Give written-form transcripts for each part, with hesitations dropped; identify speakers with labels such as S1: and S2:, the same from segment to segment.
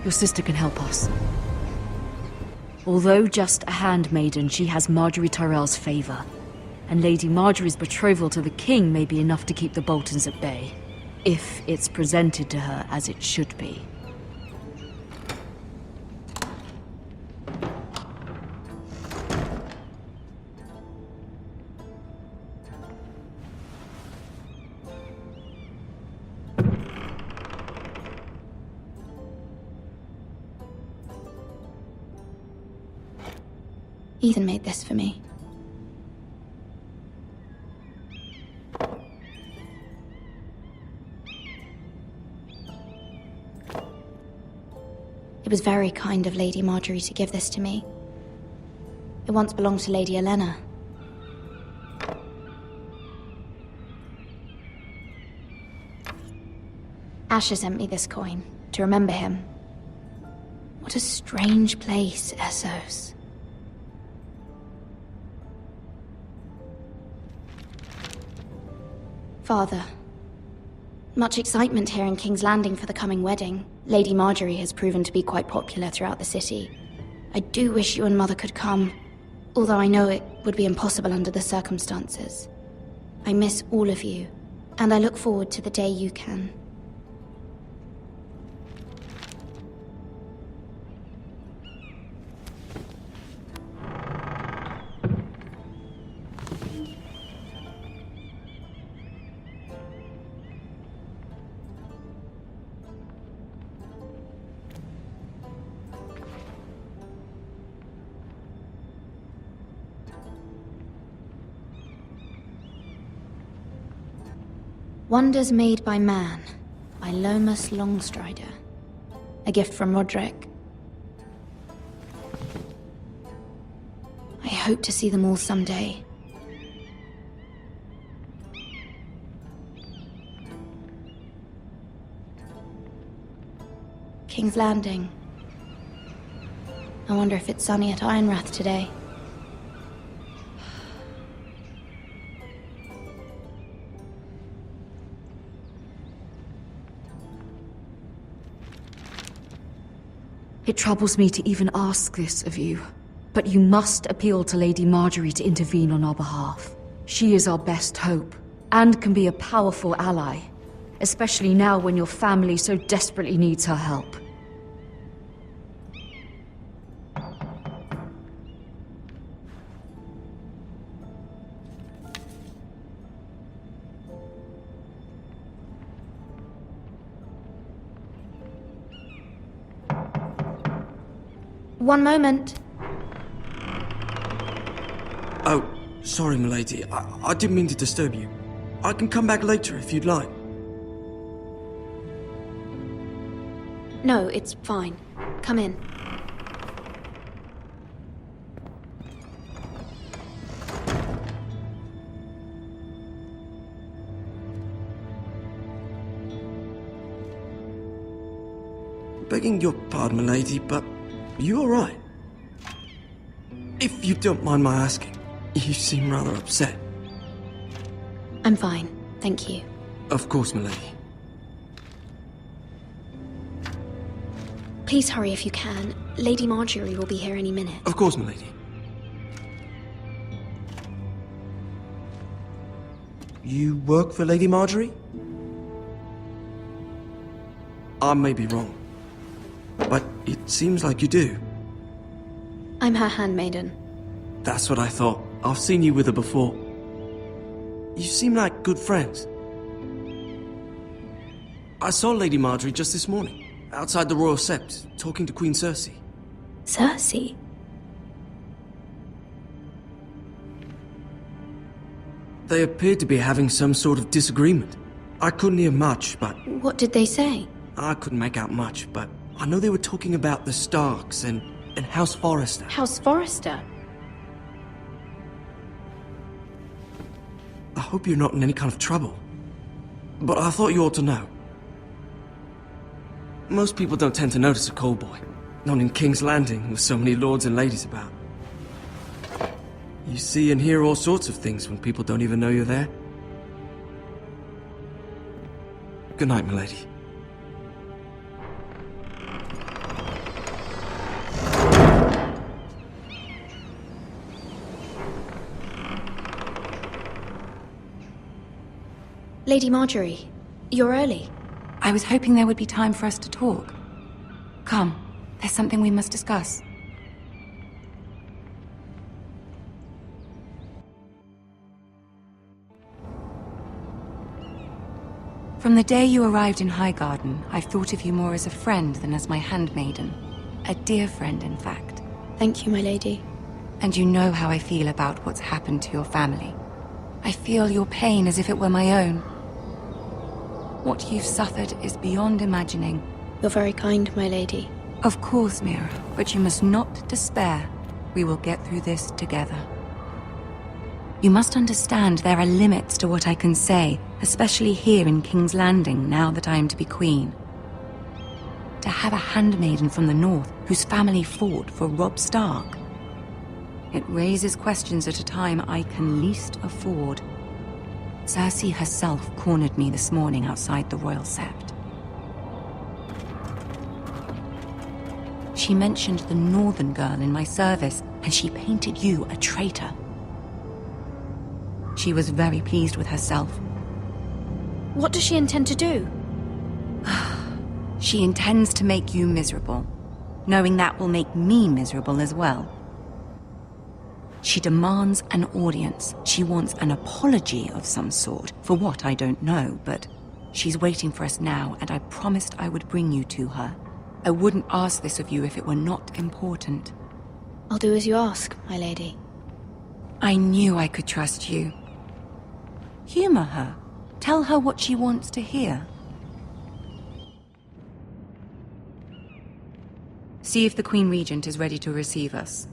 S1: Your sister can help us. Although just a handmaiden, she has Marjorie Tyrell's favor. And Lady Marjorie's betrothal to the king may be enough to keep the Boltons at bay. If it's presented to her as it should be.
S2: Ethan made this for me. It was very kind of Lady Marjorie to give this to me. It once belonged to Lady Elena. Asher sent me this coin to remember him. What a strange place, Essos. Father, much excitement here in King's Landing for the coming wedding. Lady Marjorie has proven to be quite popular throughout the city. I do wish you and Mother could come, although I know it would be impossible under the circumstances. I miss all of you, and I look forward to the day you can. Wonders Made by Man, by Lomas Longstrider. A gift from Roderick. I hope to see them all someday. King's Landing. I wonder if it's sunny at Ironrath today.
S1: It troubles me to even ask this of you, but you must appeal to Lady Marjorie to intervene on our behalf. She is our best hope, and can be a powerful ally, especially now when your family so desperately needs her help.
S2: One moment.
S3: Oh, sorry, milady. I didn't mean to disturb you. I can come back later if you'd like.
S2: No, it's fine. Come in.
S3: Begging your pardon, milady, but you all right? If you don't mind my asking, you seem rather upset.
S2: I'm fine, thank you.
S3: Of course, milady.
S2: Please hurry if you can. Lady Marjorie will be here any minute.
S3: Of course, milady. You work for Lady Marjorie? I may be wrong, but it seems like you do.
S2: I'm her handmaiden.
S3: That's what I thought. I've seen you with her before. You seem like good friends. I saw Lady Marjorie just this morning, outside the Royal Sept, talking to Queen Cersei.
S2: Cersei?
S3: They appeared to be having some sort of disagreement. I couldn't hear much, but...
S2: What did they say?
S3: I couldn't make out much, but I know they were talking about the Starks and House Forrester.
S2: House Forrester?
S3: I hope you're not in any kind of trouble. But I thought you ought to know. Most people don't tend to notice a call boy. Not in King's Landing, with so many lords and ladies about. You see and hear all sorts of things when people don't even know you're there. Good night, milady.
S2: Lady Marjorie, you're early.
S4: I was hoping there would be time for us to talk. Come, there's something we must discuss. From the day you arrived in Highgarden, I've thought of you more as a friend than as my handmaiden. A dear friend, in fact.
S2: Thank you, my lady.
S4: And you know how I feel about what's happened to your family. I feel your pain as if it were my own. What you've suffered is beyond imagining.
S2: You're very kind, my lady.
S4: Of course, Mira, but you must not despair. We will get through this together. You must understand there are limits to what I can say, especially here in King's Landing, now that I am to be queen. To have a handmaiden from the north whose family fought for Robb Stark. It raises questions at a time I can least afford. Cersei herself cornered me this morning outside the Royal Sept. She mentioned the northern girl in my service, and she painted you a traitor. She was very pleased with herself.
S2: What does she intend to do?
S4: She intends to make you miserable, knowing that will make me miserable as well. She demands an audience. She wants an apology of some sort, for what I don't know, but she's waiting for us now, and I promised I would bring you to her. I wouldn't ask this of you if it were not important.
S2: I'll do as you ask, my lady.
S4: I knew I could trust you. Humor her. Tell her what she wants to hear. See if the Queen Regent is ready to receive us.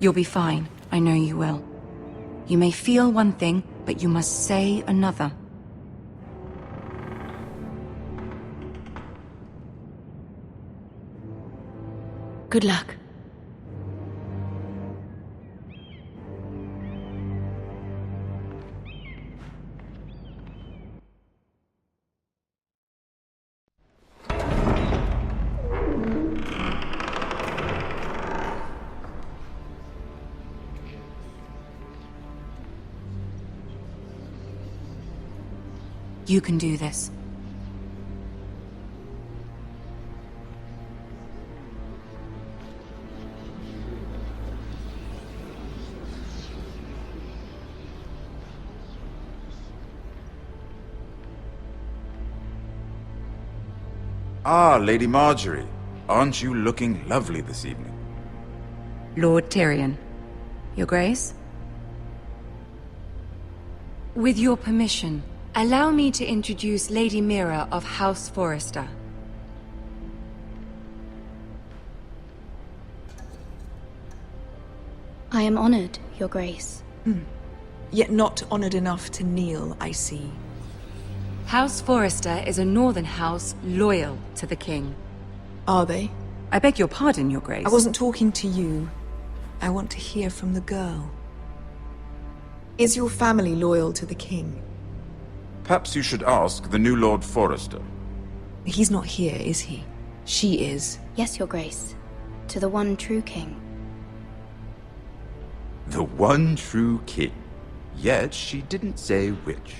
S4: You'll be fine. I know you will. You may feel one thing, but you must say another.
S2: Good luck.
S4: You can do this.
S5: Ah, Lady Marjorie. Aren't you looking lovely this evening?
S4: Lord Tyrion. Your Grace? With your permission, allow me to introduce Lady Mira of House Forrester.
S2: I am honored, Your Grace.
S6: Yet not honored enough to kneel, I see.
S4: House Forrester is a northern house loyal to the king.
S6: Are they?
S4: I beg your pardon, Your Grace.
S6: I wasn't talking to you. I want to hear from the girl. Is your family loyal to the king?
S5: Perhaps you should ask the new Lord Forrester.
S6: He's not here, is he? She is.
S2: Yes, Your Grace. To the one true king.
S5: The one true king. Yet she didn't say which.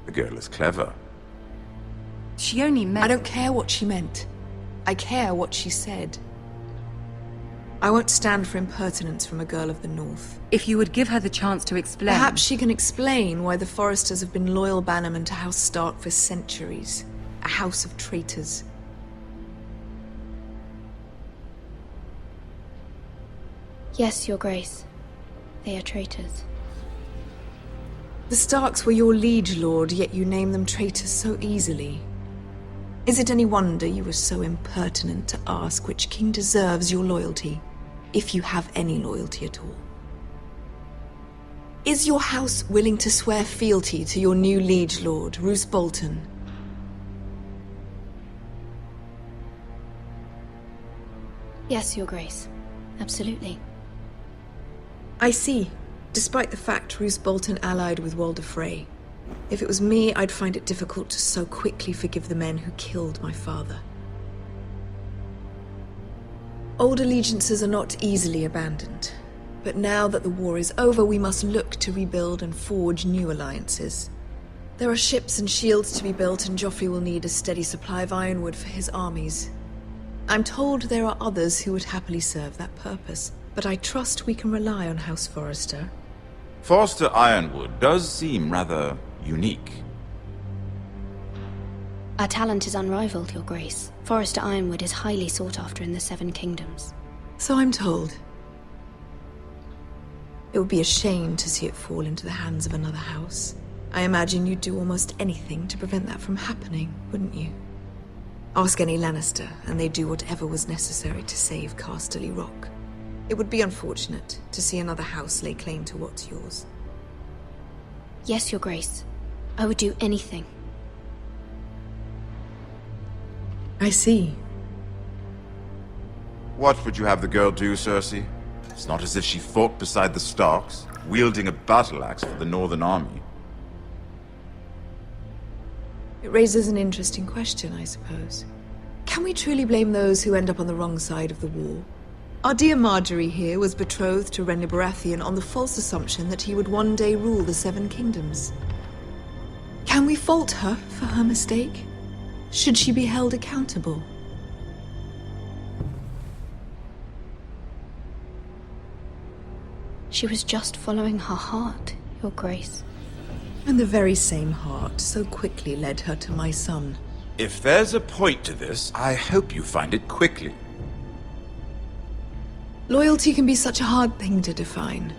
S5: The girl is clever.
S4: She only meant...
S6: I don't care what she meant. I care what she said. I won't stand for impertinence from a girl of the North.
S4: If you would give her the chance to explain...
S6: Perhaps she can explain why the Forresters have been loyal bannermen to House Stark for centuries. A house of traitors.
S2: Yes, Your Grace. They are traitors.
S6: The Starks were your liege lord, yet you name them traitors so easily. Is it any wonder you were so impertinent to ask which king deserves your loyalty? if you have any loyalty at all. Is your house willing to swear fealty to your new liege lord, Roose Bolton?
S2: Yes, Your Grace. Absolutely.
S6: I see. Despite the fact Roose Bolton allied with Walder Frey. If it was me, I'd find it difficult to so quickly forgive the men who killed my father. Old allegiances are not easily abandoned. But now that the war is over, we must look to rebuild and forge new alliances. There are ships and shields to be built, and Joffrey will need a steady supply of ironwood for his armies. I'm told there are others who would happily serve that purpose, but I trust we can rely on House Forrester.
S5: Forster Ironwood does seem rather unique.
S2: Our talent is unrivaled, Your Grace. Forrester Ironwood is highly sought after in the Seven Kingdoms.
S6: So I'm told. It would be a shame to see it fall into the hands of another house. I imagine you'd do almost anything to prevent that from happening, wouldn't you? Ask any Lannister, and they'd do whatever was necessary to save Casterly Rock. It would be unfortunate to see another house lay claim to what's yours.
S2: Yes, Your Grace. I would do anything.
S6: I see.
S5: What would you have the girl do, Cersei? It's not as if she fought beside the Starks, wielding a battle axe for the Northern Army.
S6: It raises an interesting question, I suppose. Can we truly blame those who end up on the wrong side of the war? Our dear Marjorie here was betrothed to Renly Baratheon on the false assumption that he would one day rule the Seven Kingdoms. Can we fault her for her mistake? Should she be held accountable?
S2: She was just following her heart, Your Grace.
S6: And the very same heart so quickly led her to my son.
S5: If there's a point to this, I hope you find it quickly.
S6: Loyalty can be such a hard thing to define.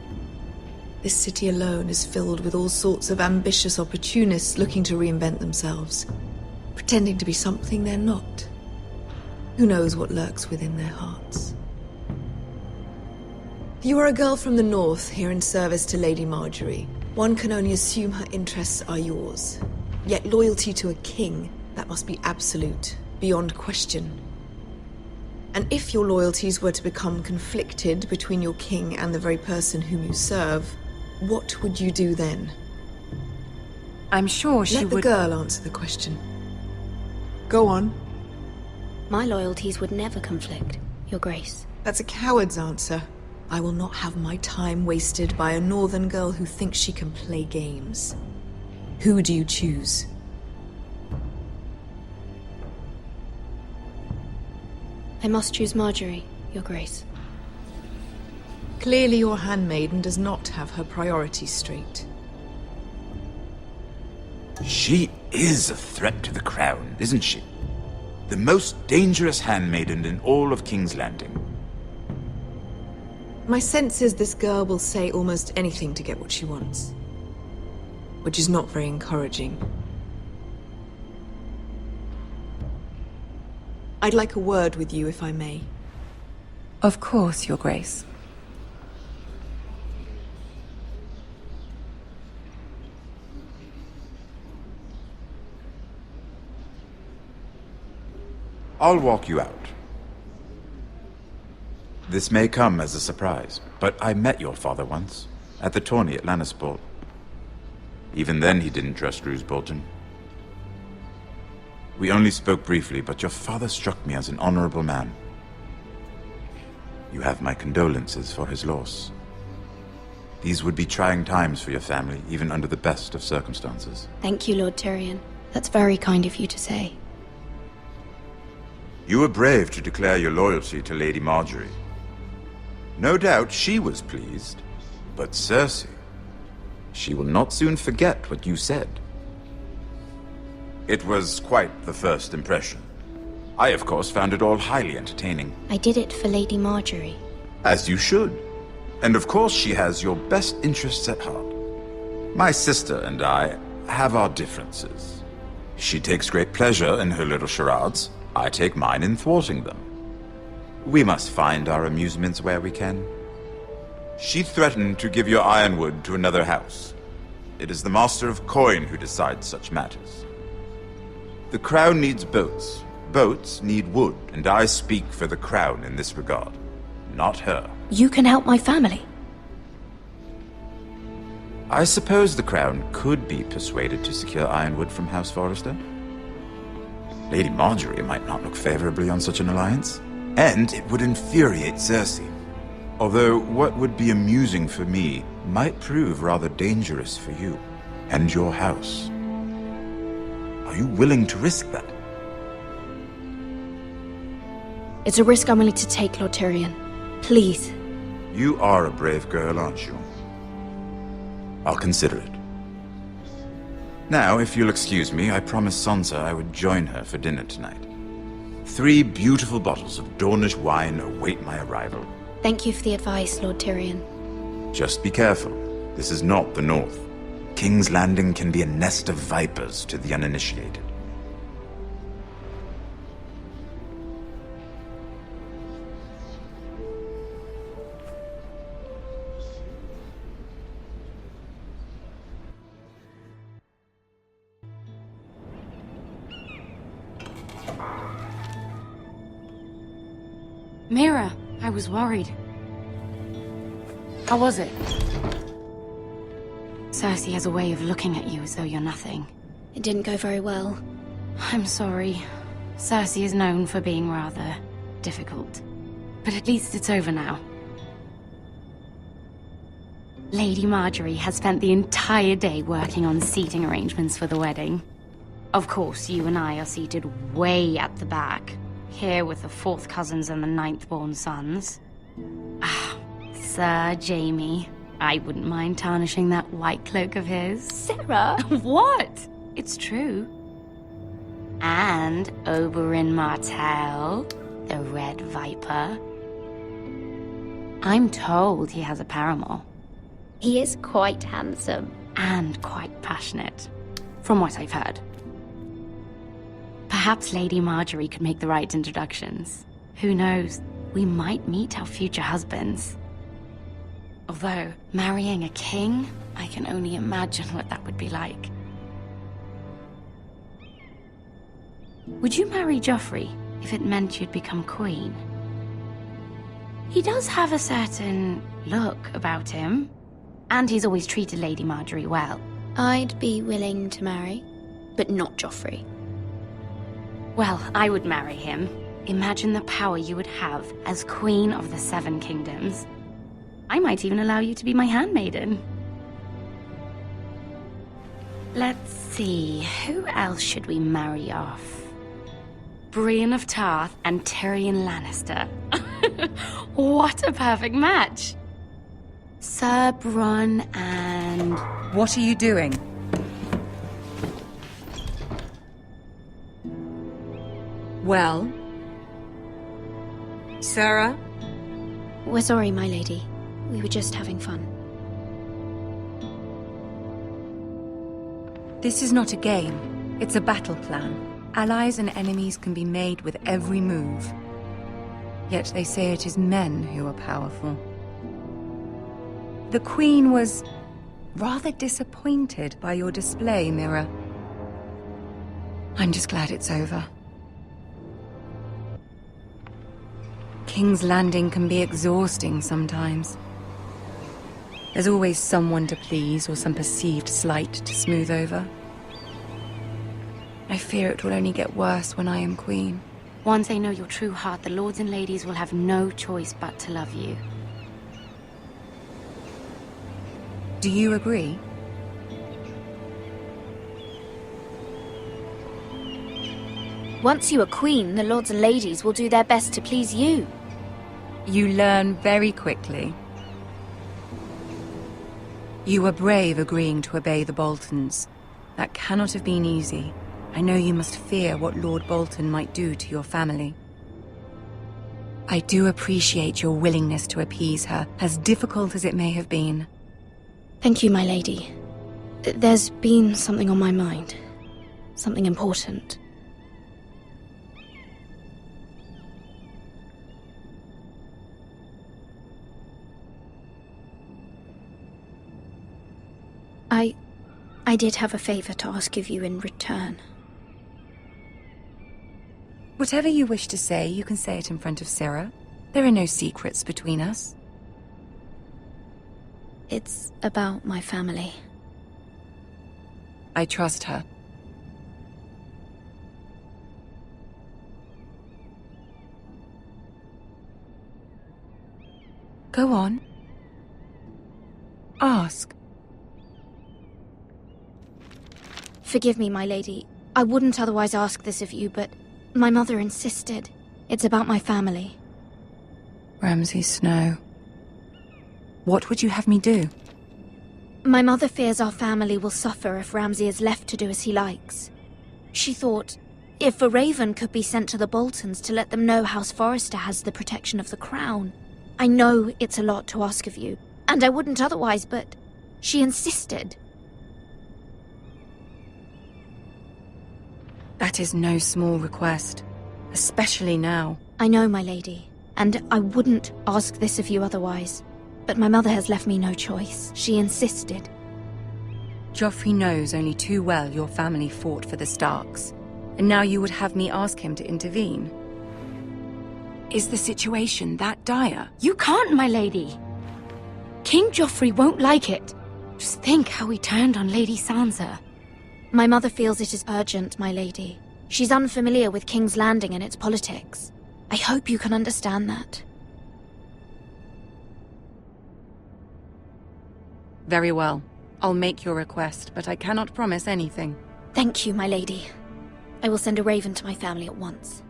S6: This city alone is filled with all sorts of ambitious opportunists looking to reinvent themselves, pretending to be something they're not. Who knows what lurks within their hearts? You are a girl from the north, here in service to Lady Marjorie. One can only assume her interests are yours. Yet loyalty to a king, that must be absolute, beyond question. And if your loyalties were to become conflicted between your king and the very person whom you serve, what would you do then?
S4: I'm sure she
S6: would... Let the girl answer the question. Go on.
S2: My loyalties would never conflict, Your Grace.
S6: That's a coward's answer. I will not have my time wasted by a northern girl who thinks she can play games. Who do you choose?
S2: I must choose Marjorie, Your Grace.
S6: Clearly your handmaiden does not have her priorities straight.
S5: She is a threat to the crown, isn't she? The most dangerous handmaiden in all of King's Landing.
S6: My sense is this girl will say almost anything to get what she wants. Which is not very encouraging. I'd like a word with you, if I may.
S4: Of course, Your Grace.
S5: I'll walk you out. This may come as a surprise, but I met your father once, at the tourney at Lannisport. Even then he didn't trust Roose Bolton. We only spoke briefly, but your father struck me as an honorable man. You have my condolences for his loss. These would be trying times for your family, even under the best of circumstances.
S2: Thank you, Lord Tyrion. That's very kind of you to say.
S5: You were brave to declare your loyalty to Lady Marjorie. No doubt she was pleased, but Cersei, she will not soon forget what you said. It was quite the first impression. I, of course, found it all highly entertaining.
S2: I did it for Lady Marjorie.
S5: As you should. And of course she has your best interests at heart. My sister and I have our differences. She takes great pleasure in her little charades. I take mine in thwarting them. We must find our amusements where we can. She threatened to give your ironwood to another house. It is the Master of Coin who decides such matters. The Crown needs boats. Boats need wood, and I speak for the Crown in this regard, not her.
S2: You can help my family.
S5: I suppose the Crown could be persuaded to secure ironwood from House Forrester. Lady Marjorie might not look favorably on such an alliance, and it would infuriate Cersei. Although what would be amusing for me might prove rather dangerous for you and your house. Are you willing to risk that?
S2: It's a risk I'm willing to take, Lord Tyrion. Please.
S5: You are a brave girl, aren't you? I'll consider it. Now, if you'll excuse me, I promised Sansa I would join her for dinner tonight. 3 beautiful bottles of Dornish wine await my arrival.
S2: Thank you for the advice, Lord Tyrion.
S5: Just be careful. This is not the North. King's Landing can be a nest of vipers to the uninitiated.
S4: Mira, I was worried. How was it? Cersei has a way of looking at you as though you're nothing.
S2: It didn't go very well.
S4: I'm sorry. Cersei is known for being rather difficult. But at least it's over now. Lady Marjorie has spent the entire day working on seating arrangements for the wedding. Of course, you and I are seated way at the back. Here with the 4th cousins and the 9th-born sons. Ah, Sir Jaime. I wouldn't mind tarnishing that white cloak of his.
S2: Sarah!
S4: What? It's true. And Oberyn Martell, the Red Viper. I'm told he has a paramour.
S2: He is quite handsome.
S4: And quite passionate, from what I've heard. Perhaps Lady Marjorie could make the right introductions. Who knows? We might meet our future husbands. Although, marrying a king, I can only imagine what that would be like. Would you marry Joffrey if it meant you'd become queen? He does have a certain look about him, and he's always treated Lady Marjorie well.
S2: I'd be willing to marry, but not Joffrey.
S4: Well, I would marry him. Imagine the power you would have as Queen of the 7 Kingdoms. I might even allow you to be my handmaiden. Let's see, who else should we marry off? Brienne of Tarth and Tyrion Lannister. What a perfect match! Sir Bronn and...
S7: What are you doing? Well? Sarah?
S2: We're sorry, my lady. We were just having fun.
S4: This is not a game. It's a battle plan. Allies and enemies can be made with every move. Yet they say it is men who are powerful. The Queen was rather disappointed by your display, Mira. I'm just glad it's over. King's Landing can be exhausting sometimes. There's always someone to please or some perceived slight to smooth over. I fear it will only get worse when I am queen. Once they know your true heart, the lords and ladies will have no choice but to love you. Do you agree?
S2: Once you are queen, the lords and ladies will do their best to please you.
S4: You learn very quickly. You were brave agreeing to obey the Boltons. That cannot have been easy. I know you must fear what Lord Bolton might do to your family. I do appreciate your willingness to appease her, as difficult as it may have been.
S2: Thank you, my lady. There's been something on my mind. Something important. I did have a favor to ask of you in return.
S4: Whatever you wish to say, you can say it in front of Sarah. There are no secrets between us.
S2: It's about my family.
S4: I trust her. Go on. Ask.
S2: Forgive me, my lady. I wouldn't otherwise ask this of you, but my mother insisted. It's about my family.
S4: Ramsay Snow. What would you have me do?
S2: My mother fears our family will suffer if Ramsay is left to do as he likes. She thought, if a raven could be sent to the Boltons to let them know House Forrester has the protection of the crown. I know it's a lot to ask of you, and I wouldn't otherwise, but she insisted.
S4: That is no small request, especially now.
S2: I know, my lady, and I wouldn't ask this of you otherwise. But my mother has left me no choice. She insisted.
S4: Joffrey knows only too well your family fought for the Starks, and now you would have me ask him to intervene. Is the situation that dire?
S1: You can't, my lady. King Joffrey won't like it. Just think how he turned on Lady Sansa.
S2: My mother feels it is urgent, my lady. She's unfamiliar with King's Landing and its politics. I hope you can understand that.
S4: Very well. I'll make your request, but I cannot promise anything.
S2: Thank you, my lady. I will send a raven to my family at once.